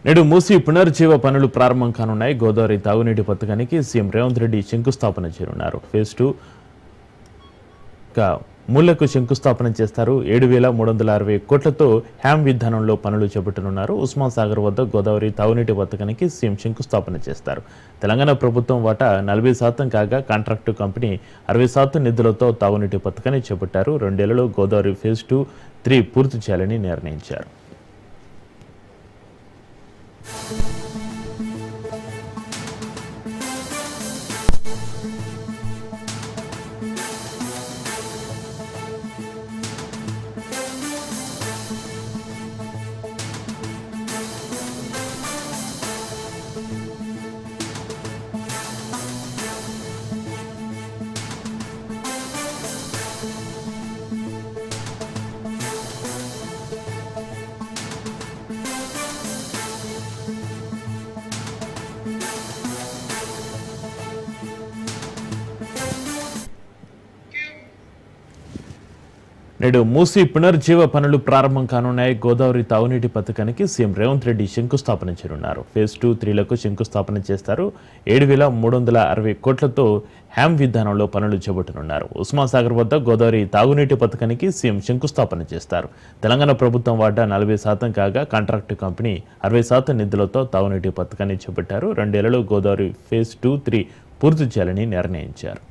నేడు మూసీ పునరుజ్జీవ పనులు ప్రారంభం కానున్నాయి. గోదావరి తాగునీటి పథకానికి సీఎం రేవంత్ రెడ్డి శంకుస్థాపన చేయనున్నారు. ఫేజ్ 2 మూలకు శంకుస్థాపన చేస్తారు. 7,360 కోట్లతో హ్యామ్ విధానంలో పనులు చేపట్టనున్నారు. ఉస్మాన్ సాగర్ వద్ద గోదావరి తాగునీటి పథకానికి సీఎం శంకుస్థాపన చేస్తారు. తెలంగాణ ప్రభుత్వం వాటా 40% కాగా కాంట్రాక్టు కంపెనీ 60% నిధులతో తాగునీటి పథకాన్ని చేపట్టారు. 2 ఏళ్లలో గోదావరి ఫేజ్ 2, 3 పూర్తి చేయాలని నిర్ణయించారు. నేడు మూసీ పునరుజ్జీవ పనులు ప్రారంభం కానున్నాయి. గోదావరి తాగునీటి పథకానికి సీఎం రేవంత్ రెడ్డి శంకుస్థాపన చేయనున్నారు. ఫేజ్ 2, 3లకు శంకుస్థాపన చేస్తారు. 7,360 కోట్లతో హ్యామ్ విధానంలో పనులు చేపట్టనున్నారు. ఉస్మాన్ సాగర్ వద్ద గోదావరి తాగునీటి పథకానికి సీఎం శంకుస్థాపన చేస్తారు. తెలంగాణ ప్రభుత్వం వాటా 40% కాగా కాంట్రాక్టు కంపెనీ 60% నిధులతో తాగునీటి పథకాన్ని చేపట్టారు. 2 ఏళ్లలో గోదావరి ఫేజ్ 2, 3 పూర్తి చేయాలని నిర్ణయించారు.